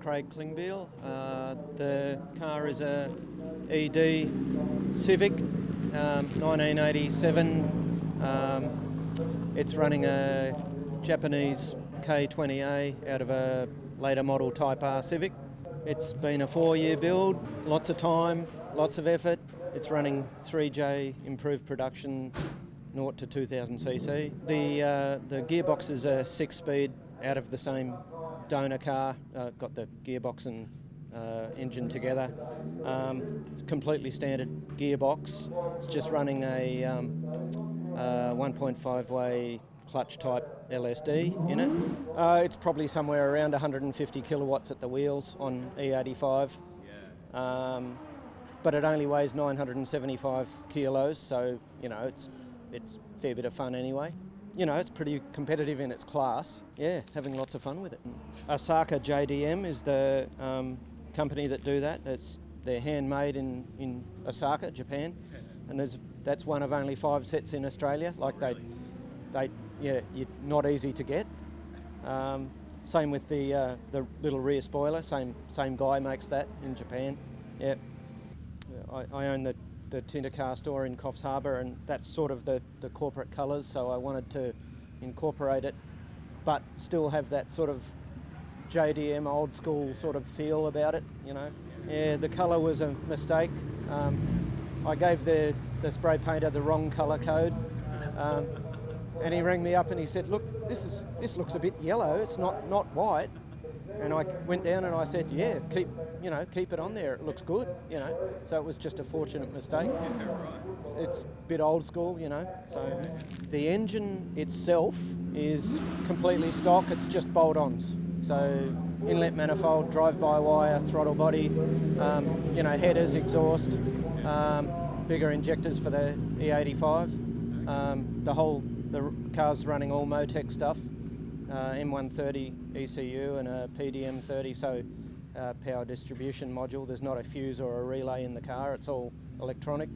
Craig Klingbiel. The car is a ED Civic, 1987. It's running a Japanese K20A out of a later model Type R Civic. It's been a 4-year build, lots of time, lots of effort. It's running 3J improved production, 0 to 2000cc. The gearbox is a 6-speed out of the same donor car, got the gearbox and engine together. It's a completely standard gearbox. It's just running a 1.5-way clutch type LSD in it. It's probably somewhere around 150 kilowatts at the wheels on E85. But it only weighs 975 kilos, so you know it's a fair bit of fun anyway. You know, it's pretty competitive in its class. Yeah, having lots of fun with it. Osaka JDM is the company that do that. They're handmade in Osaka, Japan, and that's one of only 5 sets in Australia. Like you're not easy to get. Same with the little rear spoiler. Same guy makes that in Japan. Yeah, I own the Tinter Car store in Coffs Harbour, and that's sort of the corporate colours, so I wanted to incorporate it but still have that sort of JDM old school sort of feel about it, you know. Yeah, the colour was a mistake. I gave the spray painter the wrong colour code, and he rang me up and he said, look, this looks a bit yellow, it's not white. And I went down and I said, yeah, keep it on there, it looks good, you know. So it was just a fortunate mistake. Yeah, right. It's a bit old school, you know. So the engine itself is completely stock, it's just bolt-ons. So inlet manifold, drive-by-wire, throttle body, headers, exhaust, bigger injectors for the E85. The car's running all Motec stuff. M130 ECU and a PDM30, so power distribution module. There's not a fuse or a relay in the car, it's all electronic.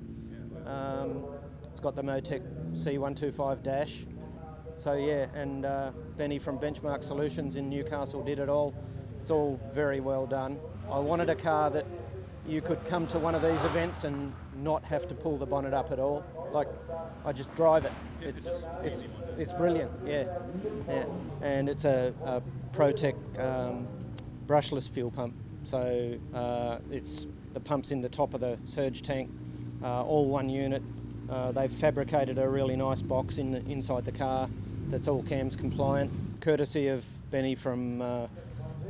It's got the Motec C125 dash. So yeah, and Benny from Benchmark Solutions in Newcastle did it all. It's all very well done. I wanted a car that you could come to one of these events and not have to pull the bonnet up at all. Like, I just drive it. It's brilliant, yeah. And it's a Protec brushless fuel pump. So it's the pump's in the top of the surge tank, all one unit. They've fabricated a really nice box inside the car that's all CAMS compliant, courtesy of Benny from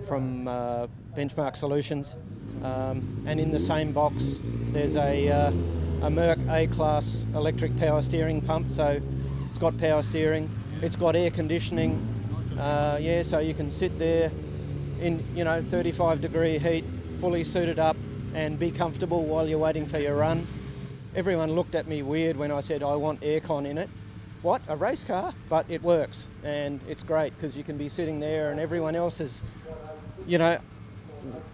Benchmark Solutions. And in the same box, there's a Merc A-class electric power steering pump. So it's got power steering, it's got air conditioning. So you can sit there in 35-degree heat, fully suited up, and be comfortable while you're waiting for your run. Everyone looked at me weird when I said I want aircon in it. What, a race car? But it works, and it's great because you can be sitting there and everyone else is,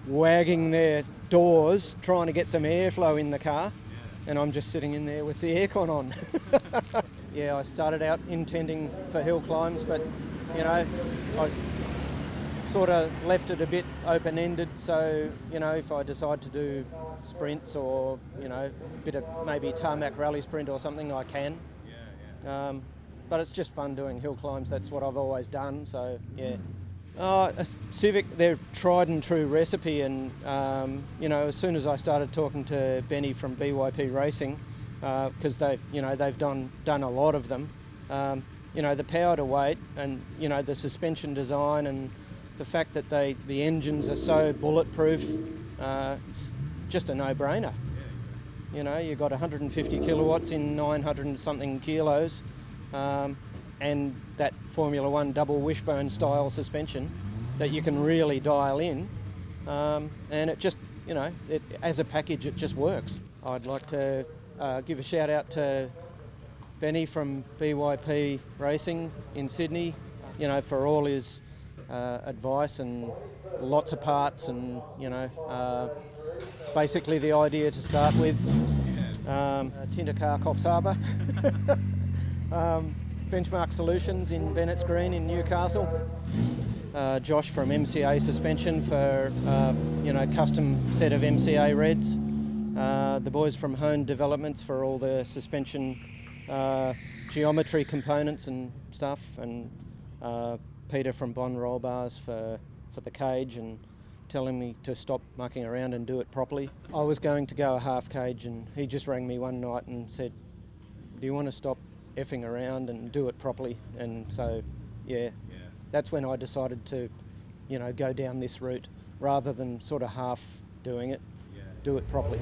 wagging their doors trying to get some airflow in the car, and I'm just sitting in there with the aircon on. Yeah, I started out intending for hill climbs, but I sort of left it a bit open-ended, so if I decide to do sprints or a bit of maybe tarmac rally sprint or something, I can. But it's just fun doing hill climbs. That's what I've always done, so yeah. A Civic, they're tried and true recipe, and as soon as I started talking to Benny from BYP Racing, because they've done a lot of them, the power to weight and the suspension design and the fact that the engines are so bulletproof, it's just a no-brainer. You've got 150 kilowatts in 900 and something kilos, and that Formula One double wishbone style suspension that you can really dial in, and it just, as a package, it just works. I'd like to give a shout out to Benny from BYP Racing in Sydney, for all his advice and lots of parts, and basically the idea to start with. Tinter Car Coffs Harbour. Benchmark Solutions in Bennett's Green in Newcastle. Josh from MCA Suspension for custom set of MCA Reds. The boys from Hone Developments for all the suspension geometry components and stuff, and Peter from Bond Roll Bars for the cage and telling me to stop mucking around and do it properly. I was going to go a half cage and he just rang me one night and said, do you want to stop effing around and do it properly? And so, yeah. That's when I decided to, go down this route rather than sort of half doing it, do it properly.